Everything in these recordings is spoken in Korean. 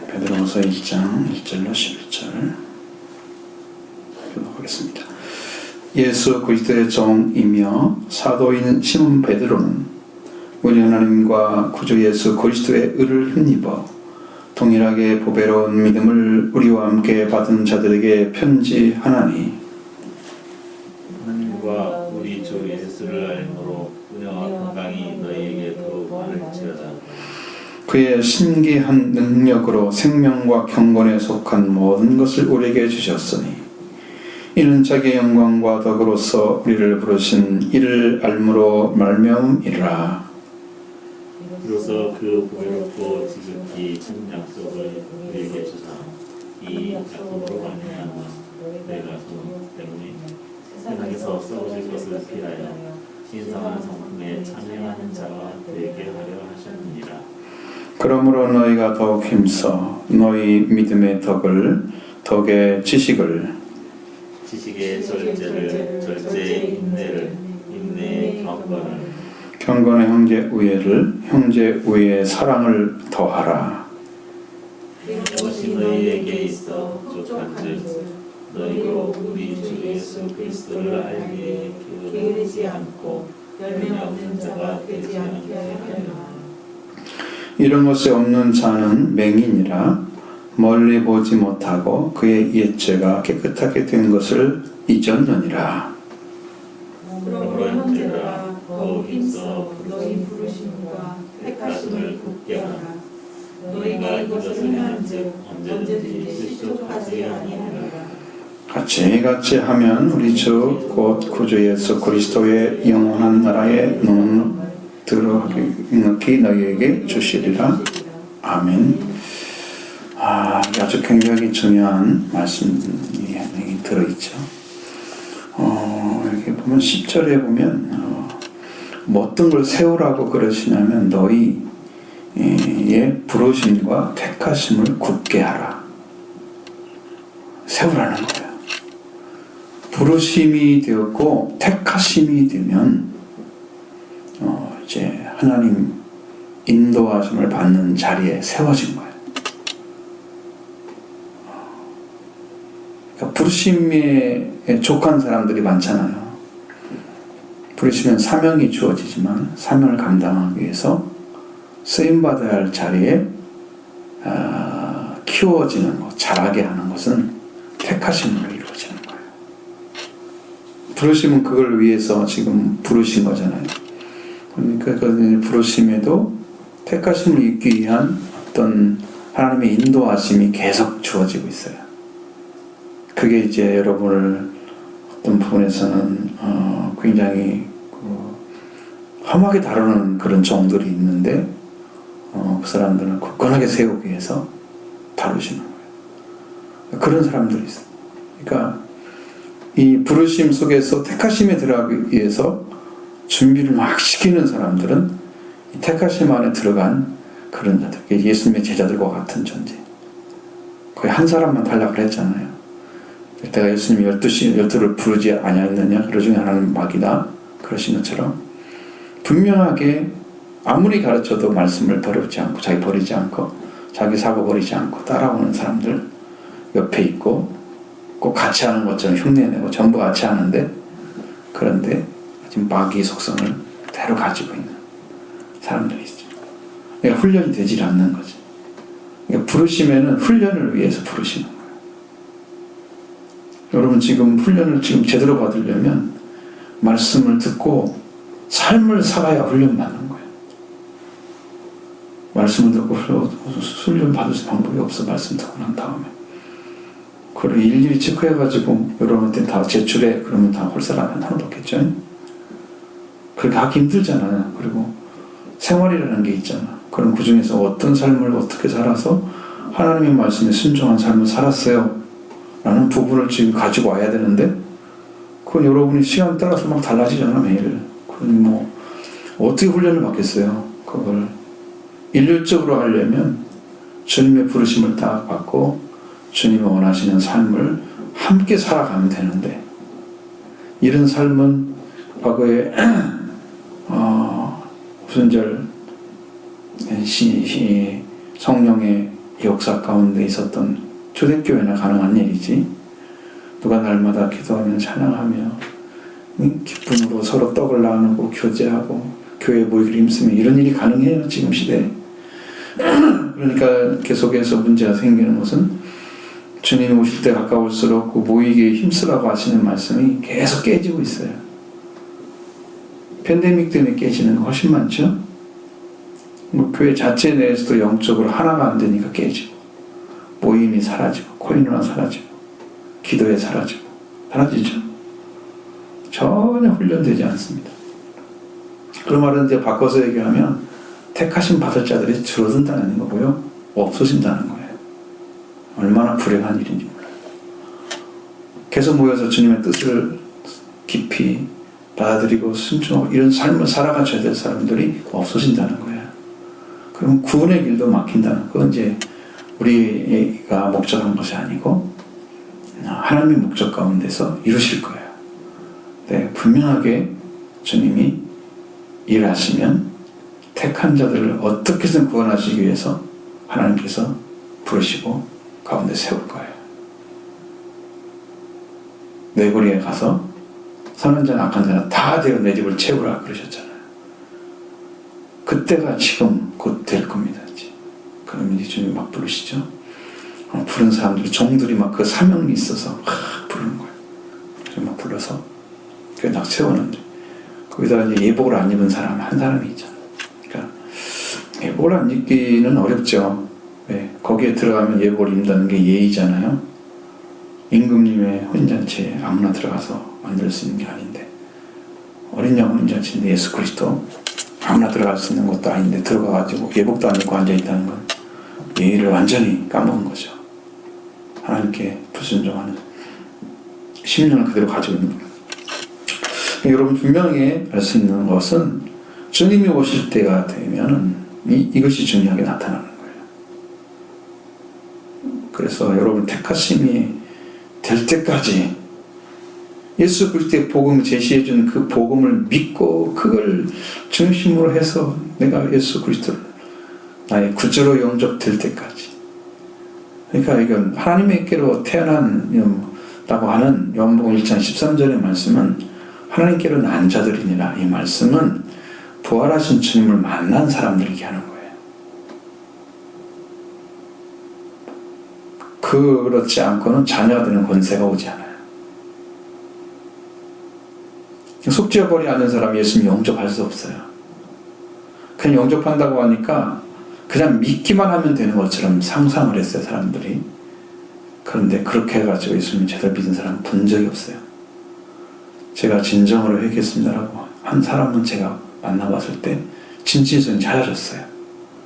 베드로후서 1장 1절로 11절 읽어보겠습니다. 예수 그리스도의 종이며 사도인 시몬 베드로는 우리 하나님과 구주 예수 그리스도의 의를 힘입어 동일하게 보배로운 믿음을 우리와 함께 받은 자들에게 편지하나니, 하나님과 우리 주 예수를 알므로 은혜와 평강이 너희에게 더욱 많을지어다. 그의 신기한 능력으로 생명과 경건에 속한 모든 것을 우리에게 주셨으니 이는 자기의 영광과 덕으로서 우리를 부르신 이를 알므로 말미암음이라. 이로써 그 보배롭고 지극히 큰 약속을 우리에게 주사 이 약속으로 말미암아 너희가 소 때문에 세상에서 썩어질 것을 피하여 신성한 성품에 참여하는 자가 되게 하려 하셨느니라. 그러므로 너희가 더욱 힘써 너희 믿음의 덕의 지식의 절제를, 절제의 인내를, 인내의 경건의 형제 우애의 사랑을 더하라. 이것이 너희에게 있어 족한즉 너희로 우리 주 예수 그리스도를 알기에 게으르지 않고 열매 없는 자가 되지 않게 하려. 이런 것이 없는 자는 맹인이라 멀리 보지 못하고 그의 옛죄가 깨끗하게 된 것을 잊었느니라. 그러므로 형제들아 더욱 힘써 너희 부르심과 택하심을 굳게 하라. 너희가 이것을 행한즉 언제든지 실족하지 아니하리라. 같이 하면 우리 주 곧 구주 예수 그리스도의 영원한 나라에 들어가기 너희에게 주시리라. 아멘. 아주 굉장히 중요한 말씀이 들어있죠. 이렇게 보면 10절에 보면 어떤 걸 세우라고 그러시냐면 너희의 부르심과 택하심을 굳게 하라. 세우라는 거예요. 부르심이 되었고 택하심이 되면 이제 하나님 인도하심을 받는 자리에 세워진 거예요. 그러니까 부르심에 족한 사람들이 많잖아요. 부르시면 사명이 주어지지만 사명을 감당하기 위해서 쓰임받아야 할 자리에 키워지는 것, 자라게 하는 것은 택하심으로 이루어지는 거예요. 부르심은 그걸 위해서 지금 부르신 거잖아요. 그러니까 그 부르심에도 택하심을 입기 위한 어떤 하나님의 인도하심이 계속 주어지고 있어요. 그게 이제 여러분을 어떤 부분에서는 굉장히 험하게 다루는 그런 종들이 있는데 그 사람들은 굳건하게 세우기 위해서 다루시는 거예요. 그런 사람들이 있어요. 그러니까 이 부르심 속에서 택하심에 들어가기 위해서 준비를 막 시키는 사람들은 이 택하심 안에 들어간 그런 자들, 예수님의 제자들과 같은 존재. 거의 한 사람만 탈락을 했잖아요. 내가 예수님이 12를 부르지 아니하였느냐? 그 중에 하나는 마귀다. 그러신 것처럼 분명하게 아무리 가르쳐도 말씀을 버리지 않고 자기 버리지 않고 자기 사고 버리지 않고 따라오는 사람들 옆에 있고 꼭 같이 하는 것처럼 흉내내고 전부 같이 하는데 그런데 지금 마귀의 속성을 그대로 가지고 있는 사람들이 있죠. 그러니까 훈련이 되질 않는 거지. 그러니까 부르심에는 훈련을 위해서 부르시는 거예요. 여러분 지금 훈련을 지금 제대로 받으려면 말씀을 듣고 삶을 살아야 훈련받는 거예요. 말씀을 듣고 훈련 받을 방법이 없어. 말씀 듣고 난 다음에 그걸 일일이 체크해가지고 여러분한테 다 제출해 그러면 다 할 사람은 하나도 없겠죠. 그렇게 하기 힘들잖아요. 그리고 생활이라는 게 있잖아. 그럼 그 중에서 어떤 삶을 어떻게 살아서 하나님의 말씀에 순종한 삶을 살았어요 라는 부분을 지금 가지고 와야 되는데 그건 여러분이 시간 따라서 막 달라지잖아. 매일. 그건 뭐 어떻게 훈련을 받겠어요. 그걸 일률적으로 하려면 주님의 부르심을 딱 받고 주님이 원하시는 삶을 함께 살아가면 되는데 이런 삶은 과거에 오순절 성령의 역사 가운데 있었던 초대교회나 가능한 일이지. 누가 날마다 기도하며 찬양하며 기쁨으로 서로 떡을 나누고 교제하고 교회에 모이기를 힘쓰며 이런 일이 가능해요, 지금 시대에. 그러니까 계속해서 문제가 생기는 것은 주님이 오실 때 가까울수록 그 모이기에 힘쓰라고 하시는 말씀이 계속 깨지고 있어요. 팬데믹 때문에 깨지는 거 훨씬 많죠. 뭐 교회 자체 내에서도 영적으로 하나가 안 되니까 깨지고, 모임이 사라지고, 코인으로 사라지고, 기도에 사라지고, 사라지죠. 전혀 훈련되지 않습니다. 그 말은 이제 바꿔서 얘기하면 택하신 받을 자들이 줄어든다는 거고요, 없어진다는 거예요. 얼마나 불행한 일인지 몰라요. 계속 모여서 주님의 뜻을 깊이 받아들이고 순종하고 이런 삶을 살아가셔야 될 사람들이 없어진다는 거예요. 그럼 구원의 길도 막힌다는, 그건 이제 우리가 목적한 것이 아니고 하나님의 목적 가운데서 이루실 거예요. 네, 분명하게 주님이 일하시면 택한 자들을 어떻게든 구원하시기 위해서 하나님께서 부르시고 가운데 세울 거예요. 내 거리에 가서 선한 자나 악한 자나 다 되어 내 집을 채우라 그러셨잖아요. 그때가 지금 곧 될 겁니다. 이제. 그러면 이제 주님이 막 부르시죠. 부른 사람들이, 종들이 막 그 사명이 있어서 막 부르는 거예요. 막 불러서 그게 딱 세우는데, 거기다가 이제 예복을 안 입은 사람 한 사람이 있잖아요. 그러니까 예복을 안 입기는 어렵죠. 네, 거기에 들어가면 예복을 입는다는 게 예의잖아요. 임금님의 혼인잔치에 아무나 들어가서 만들 수 있는 게 아닌데, 어린 양 혼인잔치인데 예수 그리스도 아무나 들어갈 수 있는 것도 아닌데 들어가가지고 예복도 안 입고 앉아있다는 건 예의를 완전히 까먹은 거죠. 하나님께 불순종하는 10년을 그대로 가지고 있는 겁니다. 여러분 분명히 알 수 있는 것은 주님이 오실 때가 되면 이것이 중요하게 나타나는 거예요. 그래서 여러분 택하심이 될 때까지 예수 그리스도의 복음을 제시해준 그 복음을 믿고 그걸 중심으로 해서 내가 예수 그리스도를 나의 구주로 영접될 때까지, 그러니까 이건 하나님께로 태어난다고 하는 요한복음 1장 13절의 말씀은 하나님께로 난 자들이니라, 이 말씀은 부활하신 주님을 만난 사람들에게 하는 거예요. 그렇지 않고는 자녀가 되는 권세가 오지 않아요. 속죄버리 않는 사람이 예수님 영접할 수 없어요. 그냥 영접한다고 하니까 그냥 믿기만 하면 되는 것처럼 상상을 했어요, 사람들이. 그런데 그렇게 해가지고 예수님 제대로 믿은 사람은 본 적이 없어요. 제가 진정으로 회개했습니다라고 한 사람은 제가 만나봤을 때 진실성이 찾아졌어요.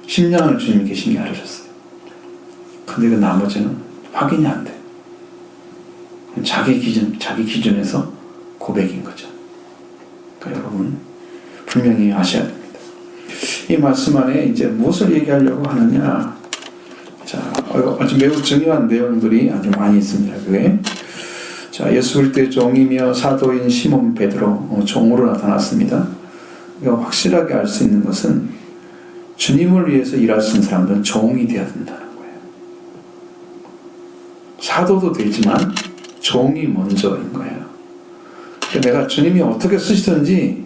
10년을 주님이 계신 게 알아졌어요. 근데 그 나머지는 확인이 안 돼요. 자기 기준에서 고백인 거죠. 그러니까 여러분 분명히 아셔야 됩니다. 이 말씀 안에 이제 무엇을 얘기하려고 하느냐? 자, 아주 매우 중요한 내용들이 아주 많이 있습니다. 그게 자, 예수 그리스도의 종이며 사도인 시몬 베드로 종으로 나타났습니다. 그러니까 확실하게 알 수 있는 것은 주님을 위해서 일할 수 있는 사람들은 종이 되어야 된다는 거예요. 사도도 되지만 종이 먼저인 거예요. 그러니까 내가 주님이 어떻게 쓰시든지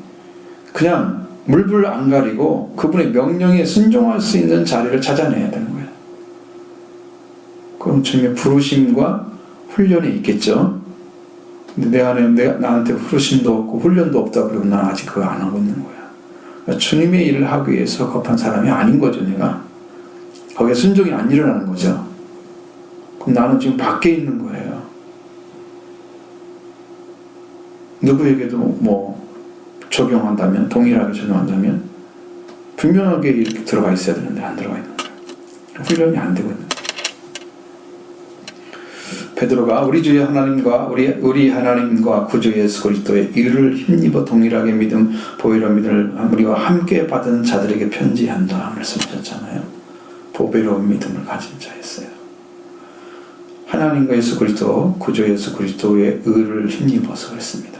그냥 물불 안 가리고 그분의 명령에 순종할 수 있는 자리를 찾아내야 되는 거예요. 그럼 주님의 부르심과 훈련이 있겠죠. 근데 내 안에 나한테 부르심도 없고 훈련도 없다 그러면 난 아직 그거 안 하고 있는 거야. 그러니까 주님의 일을 하기 위해서 급한 사람이 아닌 거죠, 내가. 거기에 순종이 안 일어나는 거죠. 그럼 나는 지금 밖에 있는 거예요. 누구에게도 뭐 적용한다면, 동일하게 적용한다면 분명하게 이렇게 들어가 있어야 되는데 안 들어가 있는 거예요. 훈련이 안 되고 있는 거예요. 베드로가 우리 주의 하나님과 우리 하나님과 구주 예수 그리스도의 일을 힘입어 동일하게 믿음 보이려 믿음을 우리와 함께 받은 자들에게 편지한다 말씀하셨잖아요. 보배로운 믿음을 가진 자였어요. 하나님과 예수 그리스도, 구주 예수 그리스도의 의를 힘입어서 그랬습니다.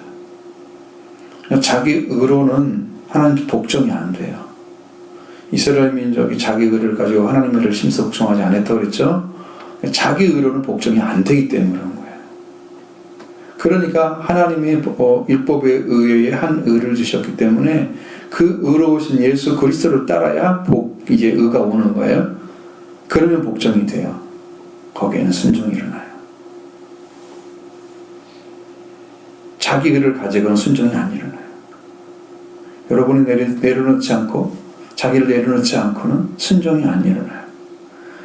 자기 의로는 하나님 복종이 안 돼요. 이스라엘 민족이 자기 의를 가지고 하나님의 의를 심서 복종하지 않았다고 그랬죠. 자기 의로는 복종이 안 되기 때문에 그런 거예요. 그러니까 하나님의 율법에 의해 한 의를 주셨기 때문에 그 의로우신 예수 그리스도를 따라야 이제 의가 오는 거예요. 그러면 복종이 돼요. 거기에는 순종이 일어나요. 자기 의를 가지고는 순종이 안 일어나요. 여러분이 내려놓지 않고 자기를 내려놓지 않고는 순종이 안 일어나요.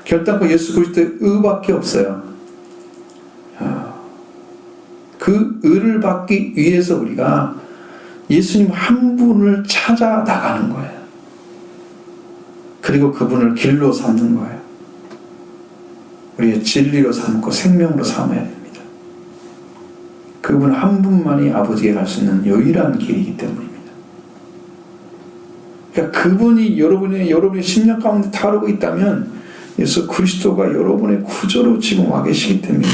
결단코 예수 그리스도의 의밖에 없어요. 그 의를 받기 위해서 우리가 예수님 한 분을 찾아 나가는 거예요. 그리고 그분을 길로 삼는 거예요. 우리의 진리로 삼고 생명으로 삼아야 됩니다. 그분 한 분만이 아버지에게 갈 수 있는 유일한 길이기 때문입니다. 그러니까 그분이 여러분의 심령 가운데 타오르고 있다면 예수 그리스도가 여러분의 구조로 지금 와 계시기 때문에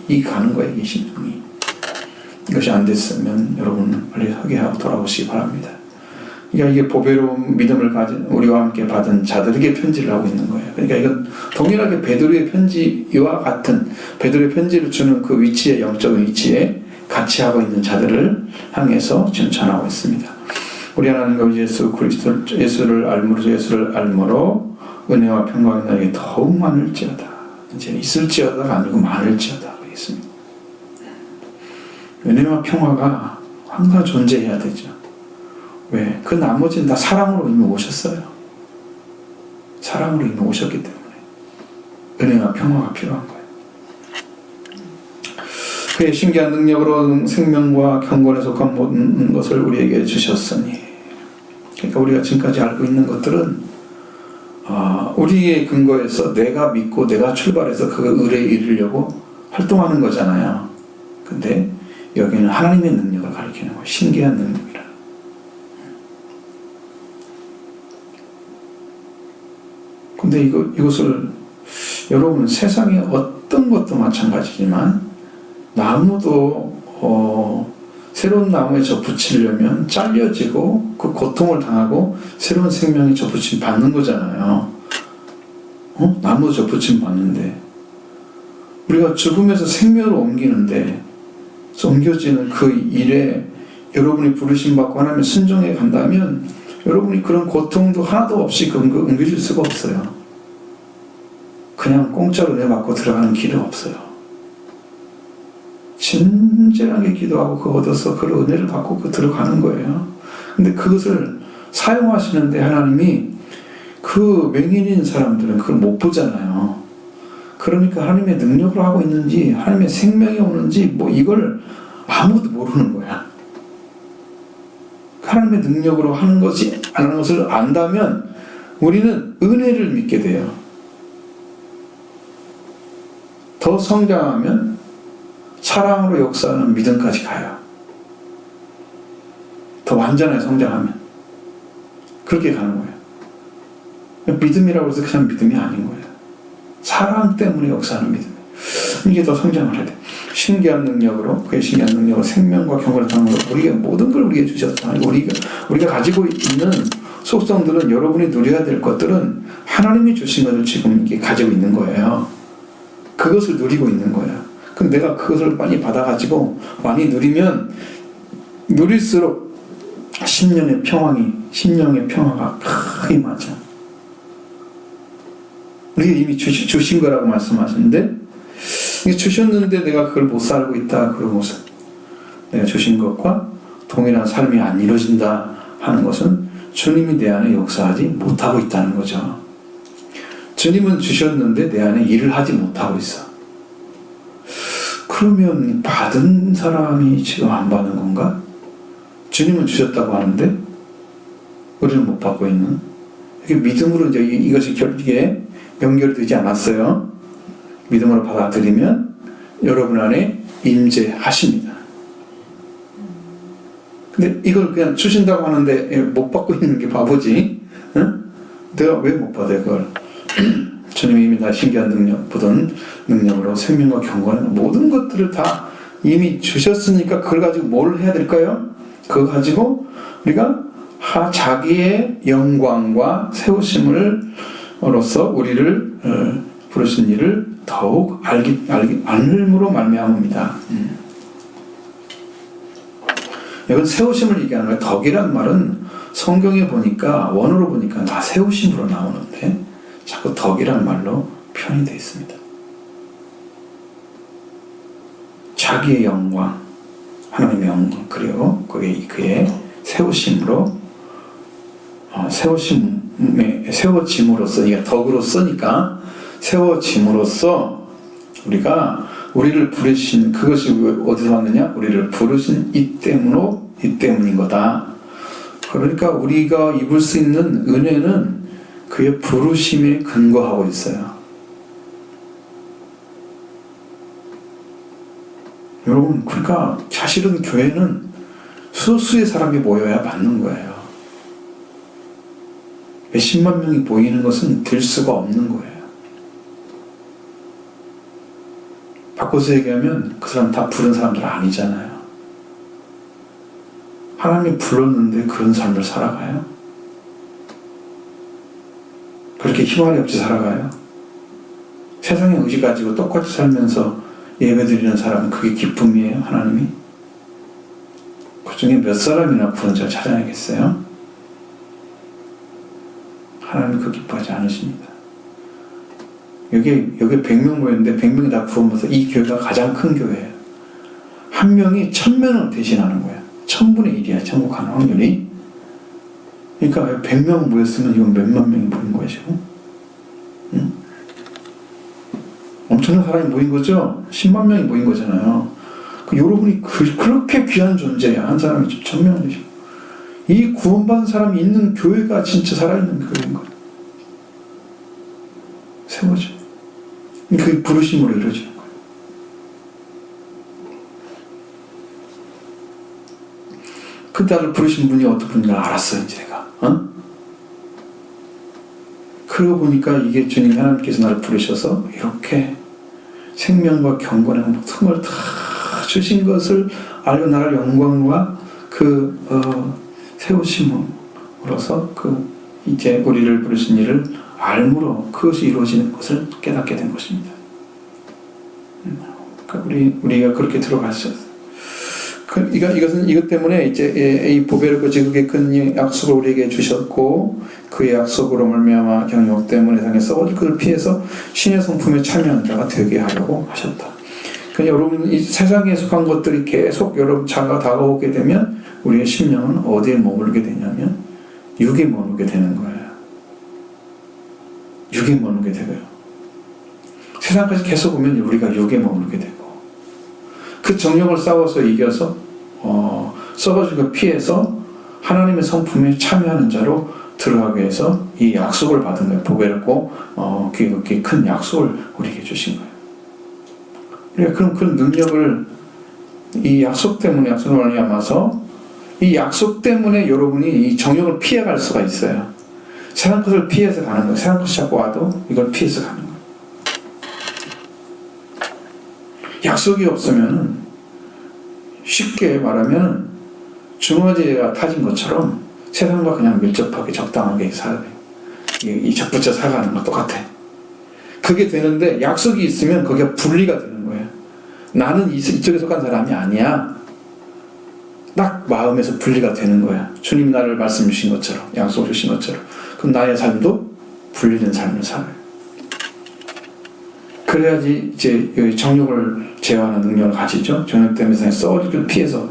이게 가는 거예요. 이게 심령이. 이것이 안 됐으면 여러분은 빨리 회개하고 돌아오시기 바랍니다. 그러니까 이게 보배로운 믿음을 가진 우리와 함께 받은 자들에게 편지를 하고 있는 거예요. 그러니까 이건 동일하게 베드로의 편지와 같은 베드로의 편지를 주는 그 위치에 영적인 위치에 같이 하고 있는 자들을 향해서 지금 전하고 있습니다. 우리 하나님과 예수 그리스도 예수를 알므로 은혜와 평강이 너에게 더욱 많을지어다. 이제 있을지어다가 아니고 많을지어다 그러겠습니다. 은혜와 평화가 항상 존재해야 되죠. 왜? 그 나머지는 다 사랑으로 이미 오셨어요. 사랑으로 이미 오셨기 때문에 은혜와 평화가 필요한 거예요. 그의 신기한 능력으로 생명과 경건에 속한 모든 것을 우리에게 주셨으니, 그러니까 우리가 지금까지 알고 있는 것들은 우리의 근거에서 내가 믿고 내가 출발해서 그 의에 이르려고 활동하는 거잖아요. 근데 여기는 하나님의 능력을 가리키는 거예요. 신기한 능력이라. 근데 이것을 여러분 세상의 어떤 것도 마찬가지지만 나무도 새로운 나무에 접붙이려면 잘려지고 그 고통을 당하고 새로운 생명이 접붙임 받는 거잖아요. 나무도 접붙임 받는데 우리가 죽음에서 생명으로 옮기는데 옮겨지는 그 일에 여러분이 부르심 받고 하나님의 순종해 간다면 여러분이 그런 고통도 하나도 없이 옮겨질 수가 없어요. 그냥 공짜로 내 받고 들어가는 길은 없어요. 진지하게 기도하고 그거 얻어서 그 은혜를 받고 그 들어가는 거예요. 근데 그것을 사용하시는데 하나님이 그 맹인인 사람들은 그걸 못 보잖아요. 그러니까 하나님의 능력으로 하고 있는지 하나님의 생명이 오는지 이걸 아무도 모르는 거야. 하나님의 능력으로 하는 것이 하는 것을 안다면 우리는 은혜를 믿게 돼요. 더 성장하면 사랑으로 역사하는 믿음까지 가요. 더 완전하게 성장하면 그렇게 가는 거예요. 믿음이라고 해서 그냥 믿음이 아닌 거예요. 사랑 때문에 역사하는 믿음. 이게 더 성장을 해야 돼. 신기한 능력으로, 그의 신기한 능력으로 생명과 경건을 담으로 우리가 모든 걸 우리에게 주셨다. 우리가 가지고 있는 속성들은 여러분이 누려야 될 것들은 하나님이 주신 것을 지금 이게 가지고 있는 거예요. 그것을 누리고 있는 거예요. 그럼 내가 그것을 많이 받아가지고 많이 누리면 누릴수록 심령의 평화가 크게 맞아. 우리가 이미 주신 거라고 말씀하시는데 주셨는데 내가 그걸 못 살고 있다. 그런 것은 내가 주신 것과 동일한 삶이 안 이루어진다 하는 것은 주님이 내 안에 역사하지 못하고 있다는 거죠. 주님은 주셨는데 내 안에 일을 하지 못하고 있어. 그러면 받은 사람이 지금 안 받는 건가? 주님은 주셨다고 하는데 우리는 못 받고 있는. 이게 믿음으로 이제 이것이 결국에 연결되지 않았어요. 믿음으로 받아들이면 여러분 안에 임재하십니다. 근데 이걸 그냥 주신다고 하는데 못 받고 있는 게 바보지. 응? 내가 왜 못 받아요 그걸? 주님이 이미 다 신기한 능력, 보던 능력으로 생명과 경건의 모든 것들을 다 이미 주셨으니까 그걸 가지고 뭘 해야 될까요? 그거 가지고 우리가 자기의 영광과 세우심으로써 우리를 부르신 일을 더욱 알므로 말미암습니다. 이건 세우심을 얘기하는 거예요. 덕이란 말은 성경에 보니까 원어로 보니까 다 세우심으로 나오는데 자꾸 덕이란 말로 표현이 되어 있습니다. 자기의 영광, 하나님의 영광, 그리고 그의 세우심으로 세워짐으로써, 이게 덕으로 쓰니까 세워짐으로써 우리를 부르신, 그것이 어디서 왔느냐? 우리를 부르신 이 때문인 거다. 그러니까 우리가 입을 수 있는 은혜는 그의 부르심에 근거하고 있어요. 여러분, 그러니까 사실은 교회는 수의 사람이 모여야 맞는 거예요. 몇십만 명이 모이는 것은 될 수가 없는 거예요. 바꿔서 얘기하면 그 사람 다 부른 사람들 아니잖아요. 하나님이 불렀는데 그런 삶을 살아가요? 그렇게 희망이 없이 살아가요? 세상에 의지 가지고 똑같이 살면서 예배드리는 사람은 그게 기쁨이에요, 하나님이? 그 중에 몇 사람이나 부른 자를 찾아내겠어요? 하나님은 그 기뻐하지 않으십니다. 여기 100명 모였는데 100명이 다 부어서 이 교회가 가장 큰 교회예요. 한 명이 1000명을 대신하는 거예요. 1000분의 1이야, 천국 가는 확률이. 그러니까 100명 모였으면 이건 몇만 명이 모인 거예요, 지금. 응? 엄청난 사람이 모인 거죠? 10만 명이 모인 거잖아요. 여러분이 그렇게 귀한 존재야. 한 사람이 1000명을 되시고. 이 구원받은 사람이 있는 교회가 진짜 살아있는 교회인 거예요. 세워져. 그게 부르심으로 이루어지는 거예요. 그 나를 부르신 분이 어떤 분인지 알았어요, 이제 내가. 그러고 보니까 이게 주님 하나님께서 나를 부르셔서 이렇게 생명과 경건의 목숨을 다 주신 것을 알고 나를 영광과 세우심으로서 이제 우리를 부르신 일을 알므로 그것이 이루어지는 것을 깨닫게 된 것입니다. 그러니까 우리가 그렇게 들어갔어요. 이것 때문에 이제 이 보배를 거지그게 큰 약속을 우리에게 주셨고 그의 약속으로 말미암아 경욕 때문에 세상에 썩어질 것을 피해서 신의 성품에 참여하는 자가 되게 하려고 하셨다. 그러니까 여러분 이 세상에 속한 것들이 계속 여러분 자가 다가오게 되면 우리의 심령은 어디에 머물게 되냐면 육에 머물게 되는 거예요. 육에 머물게 되고요. 세상까지 계속 오면 우리가 육에 머물게 되고 그 정욕을 싸워서 이겨서 썩어질 것 피해서 하나님의 성품에 참여하는 자로 들어가기 위해서 이 약속을 받은 거예요. 보배롭고 귀하게 큰 약속을 우리에게 주신 거예요. 우리가 그럼 그 능력을 이 약속 때문에 약속을 말미암아서 이 약속 때문에 여러분이 이 정욕을 피해갈 수가 있어요. 세상 것을 피해서 가는 거예요. 세상 것이 자꾸 와도 이걸 피해서 가는 거예요. 약속이 없으면 쉽게 말하면 중화제가 타진 것처럼 세상과 그냥 밀접하게 적당하게 살아요. 이 적붙여 살아가는 거 똑같아. 그게 되는데 약속이 있으면 거기가 분리가 되는 거예요. 나는 이쪽에 속한 사람이 아니야. 딱 마음에서 분리가 되는 거야. 주님 나를 말씀 주신 것처럼, 약속 주신 것처럼. 그럼 나의 삶도 분리된 삶을 살아요. 그래야지 이제 정욕을 제어하는 능력을 가지죠. 정욕 때문에 세상에 썩어질 걸 피해서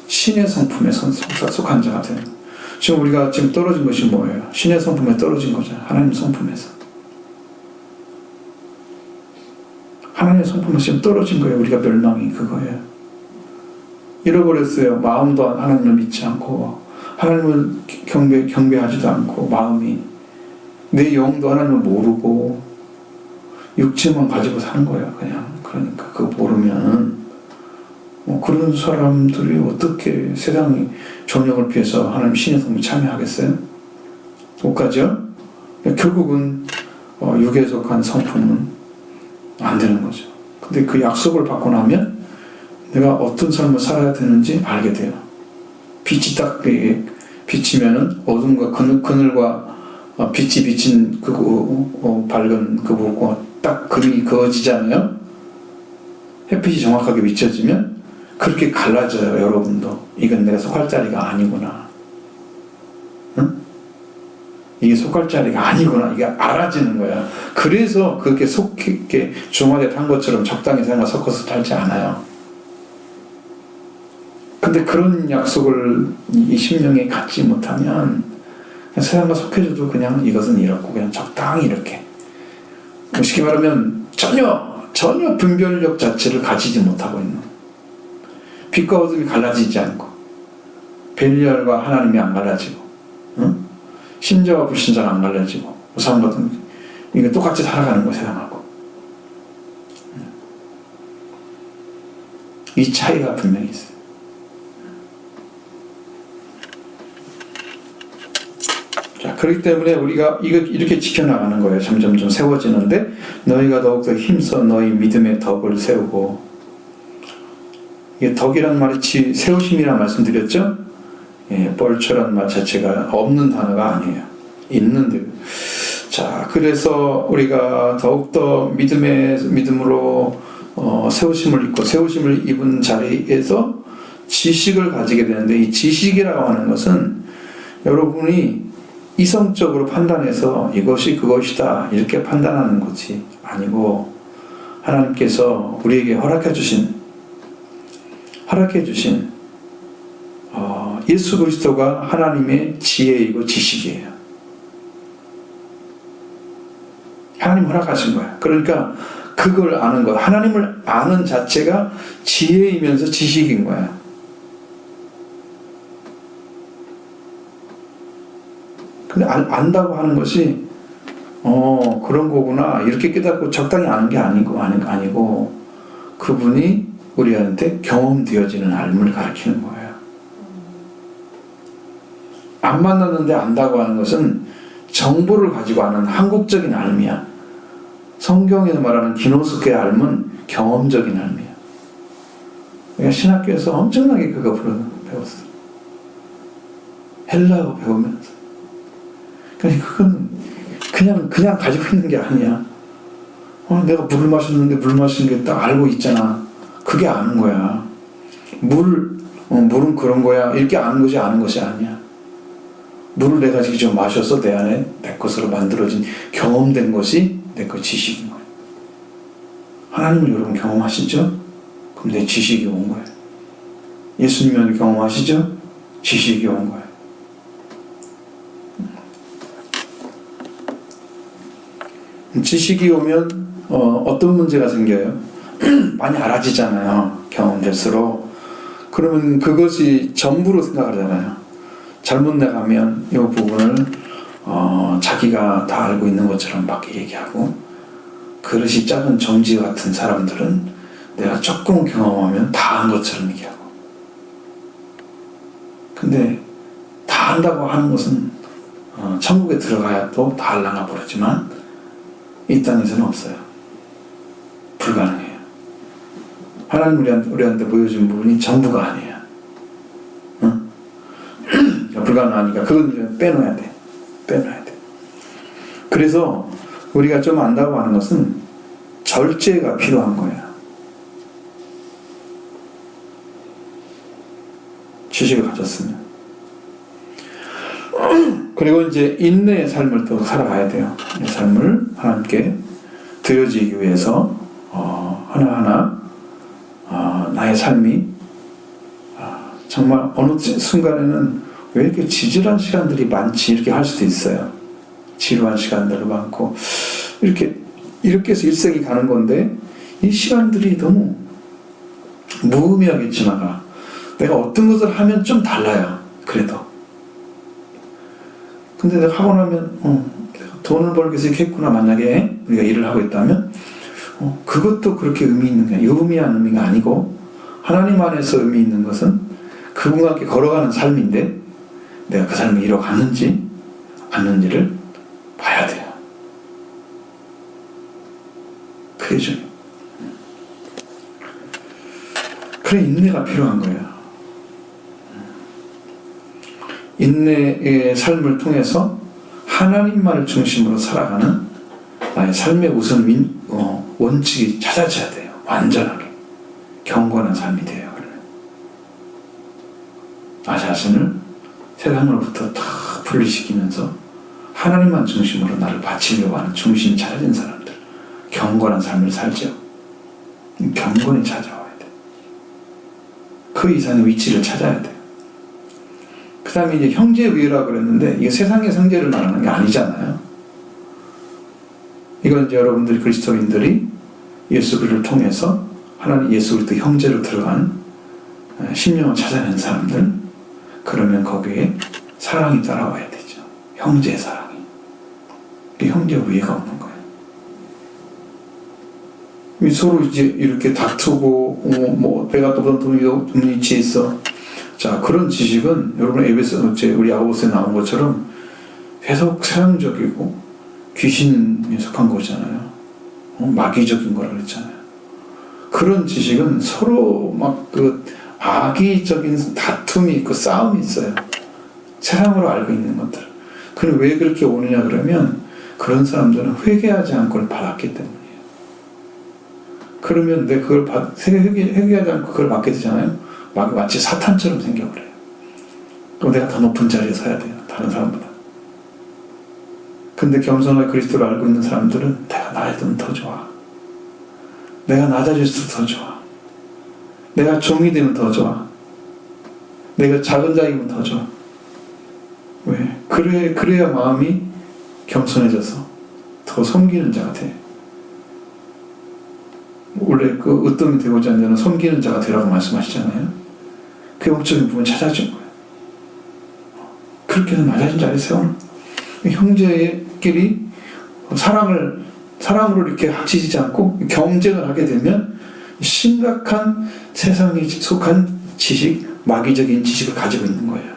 신의 성품에 속한 자가 되는 거예요. 지금 우리가 지금 떨어진 것이 뭐예요? 신의 성품에 떨어진 거죠. 하나님 성품에서. 하나님의 성품에서 지금 떨어진 거예요. 우리가 멸망이 그거예요. 잃어버렸어요. 마음도 하나님을 믿지 않고 하나님을 경배하지도 않고 마음이 내 영도 하나님을 모르고 육체만 가지고 사는 거예요. 그냥 그러니까 그거 모르면 그런 사람들이 어떻게 세상이 정욕을 피해서 하나님 신의 성품에 참여하겠어요? 못 가죠? 결국은 육에 속한 성품은 안 되는 거죠. 근데 그 약속을 받고 나면 내가 어떤 삶을 살아야 되는지 알게 돼요. 빛이 딱 비치면은 어둠과 그늘과 빛이 비친 밝은 그 부분과 딱 그림이 그어지잖아요. 햇빛이 정확하게 비춰지면 그렇게 갈라져요. 여러분도 이건 내가 속할 자리가 아니구나. 응? 이게 속할 자리가 아니구나. 이게 알아지는 거야. 그래서 그렇게 이렇게 중화대 탄 것처럼 적당히 생각 섞어서 살지 않아요. 근데 그런 약속을 이 심령에 갖지 못하면 세상과 속해져도 그냥 이것은 이렇고 그냥 적당히 이렇게 쉽게 말하면 전혀 분별력 자체를 가지지 못하고 있는, 빛과 어둠이 갈라지지 않고 벨리알과 하나님이 안 갈라지고, 응? 신자와 불신자가 안 갈라지고 우상과 이게 똑같이 살아가는 거 세상하고. 이 차이가 분명히 있어요. 자, 그렇기 때문에 우리가 이거 이렇게 지켜나가는 거예요. 점점 세워지는데 너희가 더욱더 힘써 너희 믿음의 덕을 세우고, 이게 덕이란 말이 세우심이라는 말씀드렸죠? 예, 벌초란 말 자체가 없는 단어가 아니에요. 있는데. 자, 그래서 우리가 더욱더 믿음으로 세우심을 입고 세우심을 입은 자리에서 지식을 가지게 되는데, 이 지식이라고 하는 것은 여러분이 이성적으로 판단해서 이것이 그것이다 이렇게 판단하는 것이 아니고, 하나님께서 우리에게 허락해 주신 예수 그리스도가 하나님의 지혜이고 지식이에요. 하나님 허락하신 거야. 그러니까 그걸 아는 거야. 하나님을 아는 자체가 지혜이면서 지식인 거야. 근데 안다고 하는 것이 그런 거구나 이렇게 깨닫고 적당히 아는 게 아니고 그분이 우리한테 경험되어지는 알을 가르치는 거예요. 안 만났는데 안다고 하는 것은 정보를 가지고 아는 한국적인 알미야. 성경에서 말하는 기노스케의 알은 경험적인 알미야. 내가 신학교에서 엄청나게 그거 배웠어. 헬라어 배우면서. 그건 그냥 가지고 있는 게 아니야. 내가 물을 마셨는데 물 마신 게 딱 알고 있잖아. 그게 아는 거야. 물은 그런 거야. 이렇게 아는 것이 아니야. 물을 내가 직접 마셔서 내 안에 내 것으로 만들어진 경험된 것이 내 것 지식인 거야. 하나님을 여러분 경험하시죠? 그럼 내 지식이 온 거예요. 예수님을 경험하시죠? 지식이 온 거예요. 지식이 오면 어떤 문제가 생겨요? 많이 알아지잖아요. 경험될수록. 그러면 그것이 전부로 생각하잖아요. 잘못 나가면 이 부분을 자기가 다 알고 있는 것처럼 막 얘기하고, 그릇이 작은 정지 같은 사람들은 내가 조금 경험하면 다 한 것처럼 얘기하고. 근데 다 안다고 하는 것은 천국에 들어가야 또 다 알라나 모르지만 이 땅에서는 없어요. 불가능해요. 하나님 우리한테 보여준 부분이 전부가 아니에요. 응? 불가능하니까 그건 빼놔야 돼. 그래서 우리가 좀 안다고 하는 것은 절제가 필요한 거예요. 지식을 가졌으면. 그리고 이제 인내의 삶을 또 살아가야 돼요. 이 삶을 하나님께 드려지기 위해서 하나하나 나의 삶이 정말 어느 순간에는 왜 이렇게 지질한 시간들이 많지 이렇게 할 수도 있어요. 지루한 시간들도 많고 이렇게 해서 일생이 가는 건데, 이 시간들이 너무 무의미하게 지나가. 내가 어떤 것을 하면 좀 달라요. 그래도. 근데 내가 하고 나면 내가 돈을 벌기 위해서 이렇게 했구나. 만약에 우리가 일을 하고 있다면 그것도 그렇게 의미 있는 게 아니고, 의미한 의미가 아니고, 하나님 안에서 의미 있는 것은 그분과 함께 걸어가는 삶인데 내가 그 삶을 이뤄가는지 않는지를 봐야 돼요. 그게 중요해요. 그래, 인내가 필요한 거예요. 인내의 삶을 통해서 하나님만을 중심으로 살아가는 나의 삶의 우선 원칙이 찾아져야 돼요. 완전하게 경건한 삶이 돼요. 나 자신을 세상으로부터 다 분리시키면서 하나님만 중심으로 나를 바치려고 하는 중심이 찾아진 사람들, 경건한 삶을 살죠. 경건이 찾아와야 돼. 그 이상의 위치를 찾아야 돼요. 그 다음에 이제 형제위라고 그랬는데 이게 세상의 형제를 말하는 게 아니잖아요. 이건 이제 여러분들이 그리스도인들이 예수 그리스도를 통해서 하나님 예수 그리스도 형제로 들어간 심령을 찾아낸 사람들, 그러면 거기에 사랑이 따라와야 되죠. 형제의 사랑이. 형제 위해가 없는 거예요. 서로 이제 이렇게 다투고 내가 또 어떤 위치에 있어. 자, 그런 지식은 여러분 우리 야고보서에 나온 것처럼 계속 세상적이고 귀신에 속한 거잖아요. 마귀적인 거라 그랬잖아요. 그런 지식은 서로 막 악의적인 다툼이 있고 싸움이 있어요. 세상으로 알고 있는 것들. 그럼 왜 그렇게 오느냐 그러면 그런 사람들은 회개하지 않고 그걸 받았기 때문이에요. 그러면 내가 그걸 회개하지 않고 그걸 받게 되잖아요. 마치 사탄처럼 생겨버려요. 또 내가 더 높은 자리에 서야 돼요. 다른 사람보다. 근데 겸손하게 그리스도를 알고 있는 사람들은 내가 나이든 더 좋아. 내가 낮아질수록 더 좋아. 내가 종이 되면 더 좋아. 내가 작은 자이면 더 좋아. 왜? 그래야 마음이 겸손해져서 더 섬기는 자가 돼. 원래 그 으뜸이 되고자 하는 자는 섬기는 자가 되라고 말씀하시잖아요. 그 영적인 부분 찾아준 거예요. 그렇게 해서 낮아진 자리에 세우는 형제끼리 사랑으로 이렇게 합치지 않고 경쟁을 하게 되면 심각한 세상에 속한 지식, 마귀적인 지식을 가지고 있는 거예요.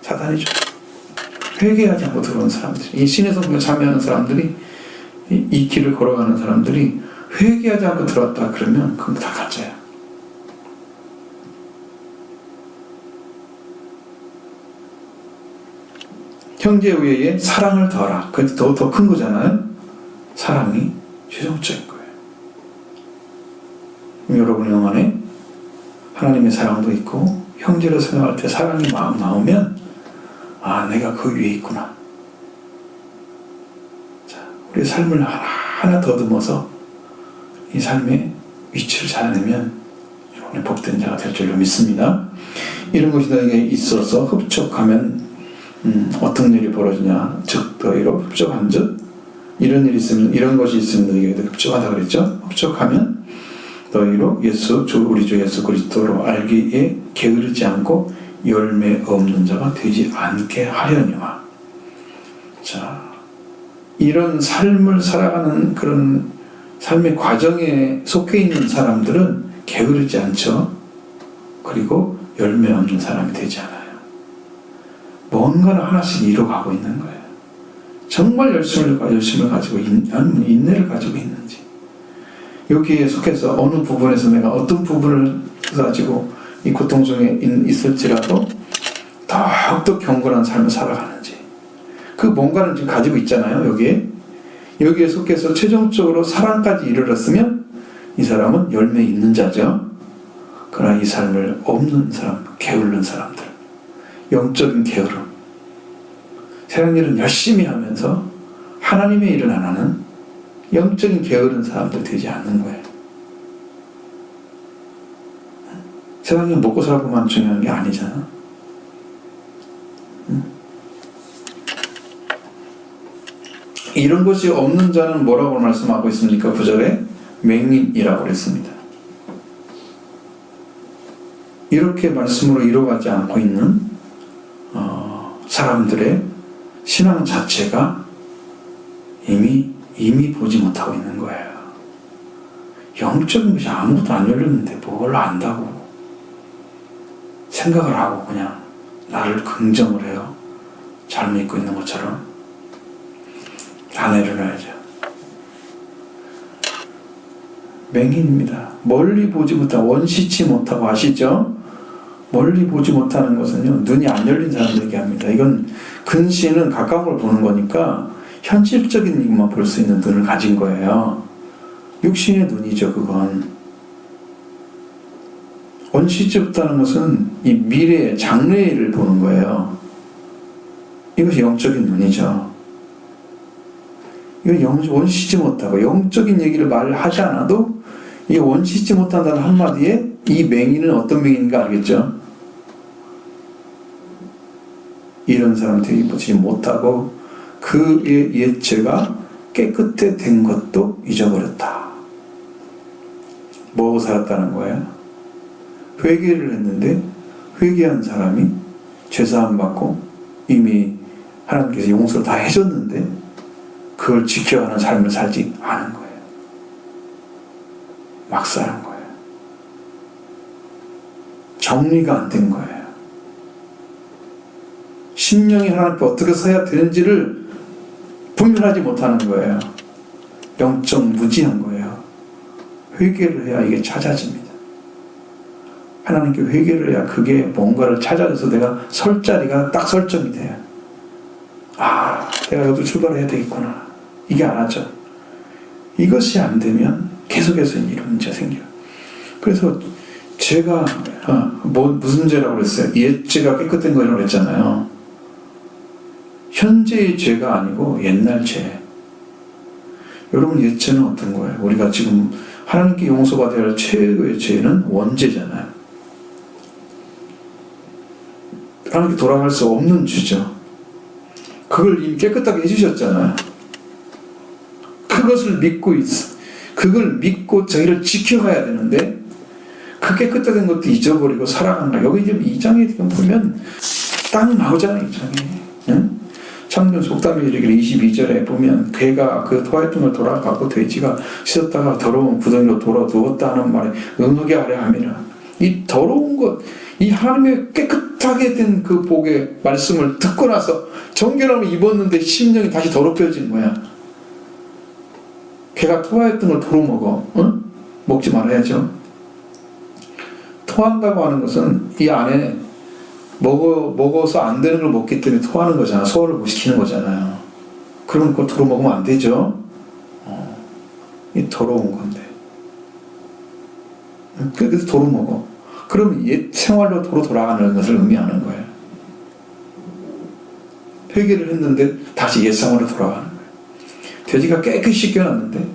사단이죠. 회개하지 않고 들어오는 사람들, 이 신의 성경에 참여하는 사람들이, 이 길을 걸어가는 사람들이 회개하지 않고 들어왔다 그러면 그건 다 가짜야. 형제 위에 사랑을 더하라. 그게 더 큰 거잖아요. 사랑이 최종적인 거예요. 여러분 영 안에 하나님의 사랑도 있고 형제로 생각할 때 사랑이 마음 나오면 내가 그 위에 있구나. 자, 우리 삶을 하나 더듬어서 이 삶의 위치를 찾아내면 여러분의 복된 자가 될 줄로 믿습니다. 이런 것이 너에게 있어서 흡족하면 어떤 일이 벌어지냐? 즉 너희로 흡족한 즉 이런 일이 있으면, 이런 것이 있으면 너희에게 흡족하다 그랬죠. 흡족하면 너희로 우리 주 예수 그리스도로 알기에 게으르지 않고 열매 없는 자가 되지 않게 하려니와. 자, 이런 삶을 살아가는 그런 삶의 과정에 속해 있는 사람들은 게으르지 않죠. 그리고 열매 없는 사람이 되지 않아요. 뭔가를 하나씩 이뤄가고 있는 거예요. 정말 열심을 가지고 아니면 인내를 가지고 있는지, 여기에 속해서 어느 부분에서 내가 어떤 부분을 가지고 이 고통 중에 있을지라도 더욱더 경건한 삶을 살아가는지, 그 뭔가를 지금 가지고 있잖아요. 여기에 속해서 최종적으로 사랑까지 이르렀으면 이 사람은 열매 있는 자죠. 그러나 이 삶을 없는 사람, 게으른 사람들, 영적인 게으름, 세상 일은 열심히 하면서 하나님의 일을 안 하는 영적인 게으른 사람들 되지 않는 거예요. 세상에 먹고 살고만 중요한 게 아니잖아. 이런 것이 없는 자는 뭐라고 말씀하고 있습니까? 9절에 맹인이라고 그랬습니다. 이렇게 말씀으로 이루어가지 않고 있는 사람들의 신앙 자체가 이미 보지 못하고 있는 거예요. 영적인 것이 아무것도 안 열렸는데 뭘 안다고 생각을 하고 그냥 나를 긍정을 해요. 잘 믿고 있는 것처럼. 다 내려놔야죠. 맹인입니다. 멀리 보지 못하고 원시치 못하고 아시죠? 멀리 보지 못하는 것은요, 눈이 안 열린 사람들 얘기합니다. 이건 근시는 가까운 걸 보는 거니까 현실적인 것만 볼 수 있는 눈을 가진 거예요. 육신의 눈이죠, 그건. 원시지 못하는 것은 이 미래의 장래를 보는 거예요. 이것이 영적인 눈이죠. 이건 원시지 못하고 영적인 얘기를 말하지 않아도 이 원시지 못한다는 한마디에 이 맹인은 어떤 맹인인가 알겠죠? 이런 사람 되게 보지 못하고 그의 예체가 깨끗해 된 것도 잊어버렸다. 뭐 살았다는 거예요? 회개를 했는데 회개한 사람이 죄사함 받고 이미 하나님께서 용서를 다 해줬는데 그걸 지켜가는 삶을 살지 않은 거예요. 막 사는 거예요. 정리가 안 된 거예요. 심령이 하나님 앞에 어떻게 서야 되는지를 분별하지 못하는 거예요. 영적 무지한 거예요. 회개를 해야 이게 찾아집니다. 하나님께 회개를 해야 그게 뭔가를 찾아줘서 내가 설 자리가 딱 설정이 돼요. 아, 내가 여기도 출발해야 되겠구나. 이게 안 하죠. 이것이 안 되면 계속해서 이런 문제가 생겨요. 그래서 제가 무슨 죄라고 그랬어요? 옛죄가 깨끗한 거라고 그랬잖아요. 현재의 죄가 아니고 옛날 죄. 여러분, 옛죄는 어떤 거예요? 우리가 지금 하나님께 용서받아야 할 최고의 죄는 원죄잖아요. 하나님께 돌아갈 수 없는 죄죠. 그걸 이미 깨끗하게 해주셨잖아요. 그것을 믿고 그걸 믿고 저희를 지켜가야 되는데 그 깨끗한 것도 잊어버리고 살아간다. 여기 지금 2장에 보면 딱 나오잖아요. 2장에. 응? 참된 속담에 이르기를 22절에 보면 개가 그 토하였던 돌아가고 돼지가 씻었다가 더러운 구덩이로 돌아 누웠다 하는 말에 응하게 하려 함이라. 이 더러운 것, 이 하나님의 깨끗하게 된 그 복의 말씀을 듣고 나서 정결함을 입었는데 심령이 다시 더럽혀진 거야. 개가 토하였던 걸 도로 먹어. 응? 먹지 말아야죠. 토한다고 하는 것은 이 안에 먹어서 안 되는 걸 먹기 때문에 토하는 거잖아. 소화를 못 시키는 거잖아요. 그러면 그걸 도로 먹으면 안 되죠. 이 더러운 건데. 그래서 도로 먹어. 그러면 옛 생활로 도로 돌아가는 것을 의미하는 거예요. 회개를 했는데 다시 옛 생활로 돌아가는 거예요. 돼지가 깨끗이 씻겨놨는데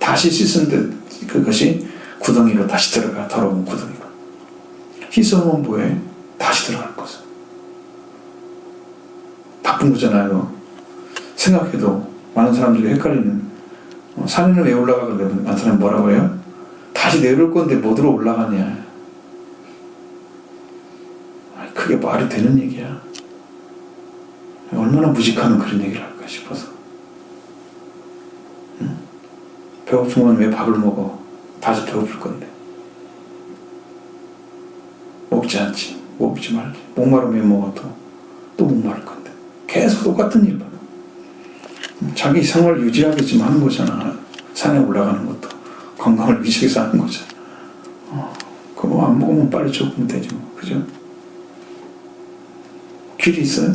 다시 씻은데 그것이 구덩이로 다시 들어가. 더러운 구덩이로. 씻어놓은 뭐에 다시 들어갈 것은. 나쁜 거잖아요. 생각해도 많은 사람들이 헷갈리는, 산에는 왜 올라가길래 많은 사람이 뭐라고 해요? 다시 내려올 건데 뭐 들어 올라가냐. 그게 말이 되는 얘기야. 얼마나 무식하면 그런 얘기를 할까 싶어서. 응? 배고프면 왜 밥을 먹어? 다시 배고플 건데. 먹지 않지. 먹지 말지. 목마르면 먹어도 또 목마를 건데. 계속 똑같은 일만. 자기 생활을 유지하기 지금 하는 거잖아. 산에 올라가는 것도 건강을 위해서 해서 하는 거잖아. 그거 안 먹으면 빨리 죽으면 되지 뭐. 그죠? 길이 있어요?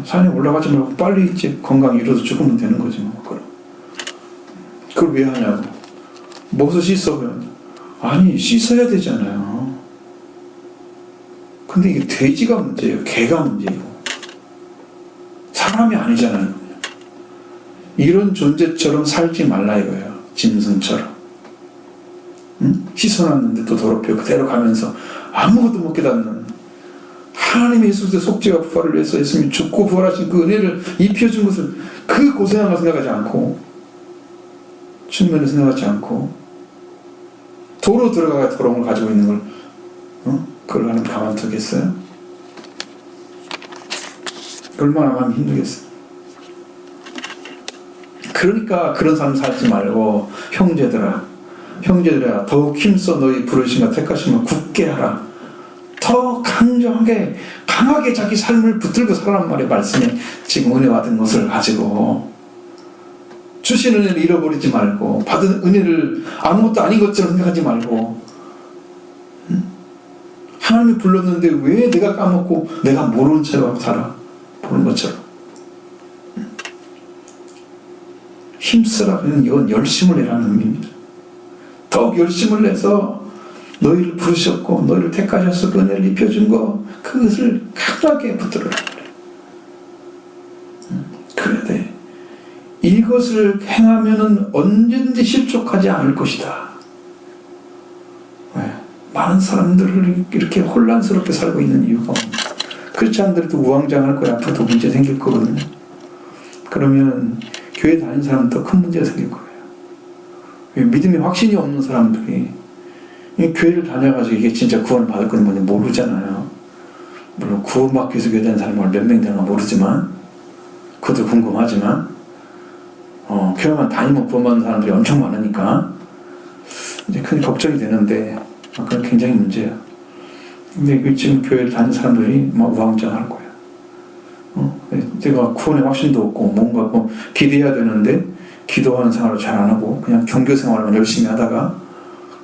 산에 올라가지 말고 빨리 이제 건강 이뤄서 죽으면 되는 거지 뭐. 그걸 왜 하냐고. 먹어서 씻어요. 아니, 씻어야 되잖아요. 근데 이게 돼지가 문제예요. 개가 문제예요. 사람이 아니잖아요. 이런 존재처럼 살지 말라 이거예요. 짐승처럼. 응? 씻어놨는데 또 더럽혀 그대로 가면서 아무것도 못 깨닫는, 하나님의 예수의 속죄와 부활을 위해서 예수님이 죽고 부활하신 그 은혜를 입혀준 것을, 그 고생한 걸 생각하지 않고, 측면을 생각하지 않고, 도로 들어가야 더러움을 가지고 있는 걸, 그걸 하나님 가만두겠어요? 얼마나 마음이 힘들겠어요. 그러니까 그런 삶 살지 말고, 형제들아 더욱 힘써 너희 부르심과 택하심을 굳게 하라. 더 강하게 자기 삶을 붙들고 살란 말이에요. 말씀에 지금 은혜 받은 것을 가지고 주신 은혜를 잃어버리지 말고, 받은 은혜를 아무것도 아닌 것처럼 생각하지 말고, 하나님이 불렀는데 왜 내가 까먹고 내가 모르는 채로 살아? 보는 것처럼. 힘쓰라는 이건 열심을 내라는 의미입니다. 더욱 열심을 내서 너희를 부르셨고 너희를 택하셔서 그 은혜를 입혀준 거 그것을 강하게 붙들어라. 그래야 돼. 이것을 행하면은 언제든지 실족하지 않을 것이다. 왜? 많은 사람들을 이렇게 혼란스럽게 살고 있는 이유가 그렇지 않더라도 우왕좌왕할 거야. 앞으로도 문제 생길 거거든요. 그러면 교회 다니는 사람은 더 큰 문제가 생길 거예요. 믿음의 확신이 없는 사람들이 교회를 다녀가지고 이게 진짜 구원을 받을 건지 뭔지 모르잖아요. 물론 구원받기 위해서 교회 다니는 사람이 몇 명 되나 모르지만 그것도 궁금하지만 교회만 다니면 구원받는 사람들이 엄청 많으니까 이제 큰 걱정이 되는데 그건 굉장히 문제예요. 근데 지금 교회를 다니는 사람들이 막 우왕좌왕할 거예요. 내가 구원의 확신도 없고 뭔가 뭐 기대해야 되는데 기도하는 생활을 잘 안 하고 그냥 종교 생활만 열심히 하다가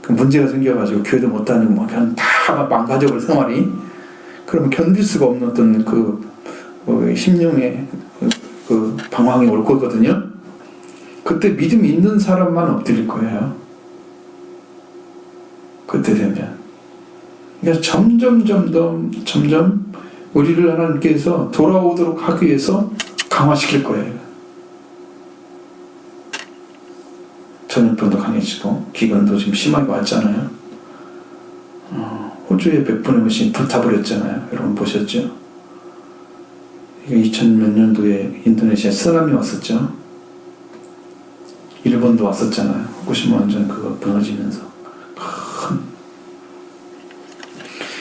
그 문제가 생겨가지고 교회도 못 다니고 막 그냥 다 망가져버린 생활이 그러면 견딜 수가 없는 어떤 심령의 그 방황이 올 거거든요. 그때 믿음이 있는 사람만 엎드릴 거예요. 그때 되면. 그러니까 점점 우리를 하나님께서 돌아오도록 하기 위해서 강화시킬 거예요. 전염병도 강해지고 기근도 지금 심하게 왔잖아요. 호주의 100분의 몇이 불타버렸잖아요. 여러분 보셨죠? 이게 2000몇 년도에 인도네시아에 쓰나미 왔었죠. 일본도 왔었잖아요. 후쿠시마 원전 그거 무너지면서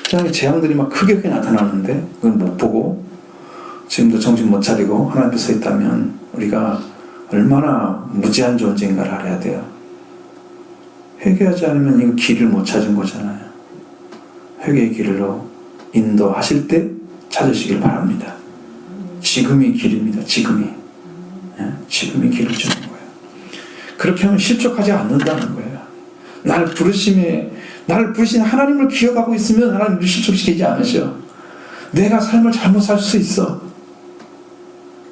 세상에 재앙들이 막 크게 나타나는데 그걸 못 보고 지금도 정신 못 차리고 하나님 앞에 서 있다면 우리가 얼마나 무지한 존재인가를 알아야 돼요. 회개하지 않으면 이거 길을 못 찾은 거잖아요. 회개의 길로 인도하실 때 찾으시길 바랍니다. 지금이 길입니다. 지금이 길을 주는 거예요. 그렇게 하면 실족하지 않는다는 거예요. 나를 부르신 하나님을 기억하고 있으면 하나님을 실족시키지 않으셔. 내가 삶을 잘못 살 수 있어.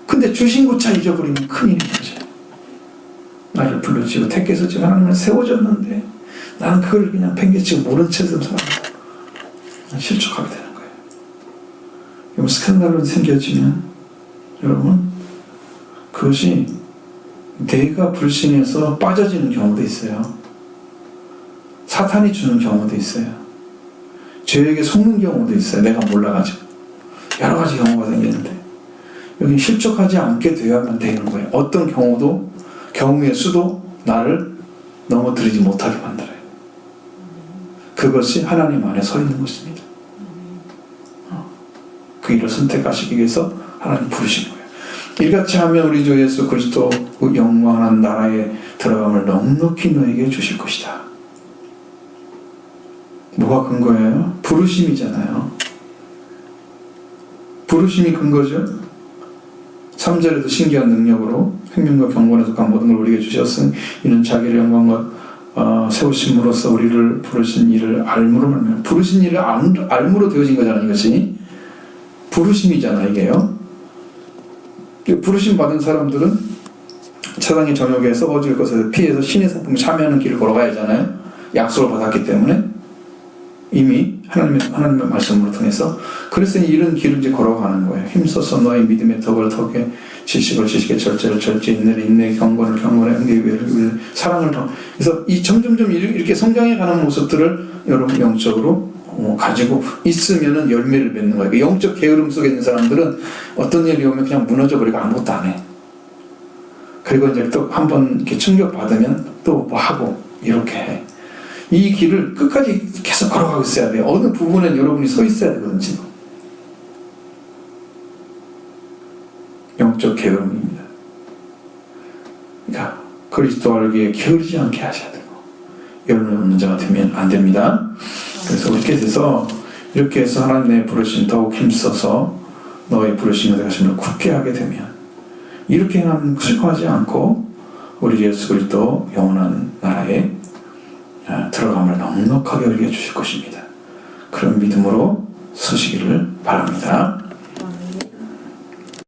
근데 주신 것차 잊어버리면 큰일인 거죠. 나를 불러주시고 택해서 지금 하나님을 세워줬는데 나는 그걸 그냥 팽개치고 모른 채로 살아. 실족하게 되는 거예요. 스캔들이 생겨지면 여러분 그것이 내가 불신해서 빠져지는 경우도 있어요. 사탄이 주는 경우도 있어요. 죄에게 속는 경우도 있어요. 내가 몰라가지고 여러 가지 경우가 생기는데 여기 실족하지 않게 되어야만 되는 거예요. 어떤 경우의 수도 나를 넘어뜨리지 못하게 만들어요. 그것이 하나님 안에 서 있는 것입니다. 그 일을 선택하시기 위해서 하나님 부르신 거예요. 이같이 하면 우리 주 예수 그리스도 그 영광한 나라에 들어감을 넉넉히 너에게 주실 것이다. 뭐가 근거예요? 부르심이잖아요. 부르심이 근거죠. 3절에도 신기한 능력으로 생명과 경건에 속한 모든 걸 우리에게 주셨으니 이는 자기의 영광과 세우심으로써 우리를 부르신 일을 알므로 말미암아. 부르신 일을 알므로 되어진 거잖아요. 이것이 부르심이잖아요. 이게요. 부르심 받은 사람들은 세상의 정욕에 썩어질 것을 피해서 신의 성품을 참여하는 길을 걸어가야 하잖아요. 약속을 받았기 때문에 이미 하나님의 말씀으로 통해서 그래서 이런 길을 이제 걸어가는 거예요. 힘써서 너의 믿음의 덕을 덕에 지식을 지식에 절제를 절제 인내를 인내 경건을 경건에 은혜를 사랑을 그래서 이 점점점 이렇게 성장해 가는 모습들을 여러분 영적으로 가지고 있으면은 열매를 맺는 거예요. 영적 게으름 속에 있는 사람들은 어떤 일이 오면 그냥 무너져 버리고 아무것도 안 해. 그리고 이제 또 한번 이렇게 충격 받으면 또 뭐 하고 이렇게 해. 이 길을 끝까지 계속 걸어가고 있어야 돼요. 어느 부분은 여러분이 서 있어야 되거든요. 지금. 영적 게으름입니다. 그러니까 그리스도 알기에 게으르지 않게 하셔야 되고 열매 없는 자가 되면 안 됩니다. 그래서 이렇게 돼서 이렇게 해서 하나님의 부르심 더욱 힘써서 너의 부르심에 대하심을 굳게 하게 되면 이렇게 하면 슬퍼하지 않고 우리 예수 그리스도 영원한 나라에 들어감을 넉넉하게 우리에게 주실 것입니다. 그런 믿음으로 서시기를 바랍니다.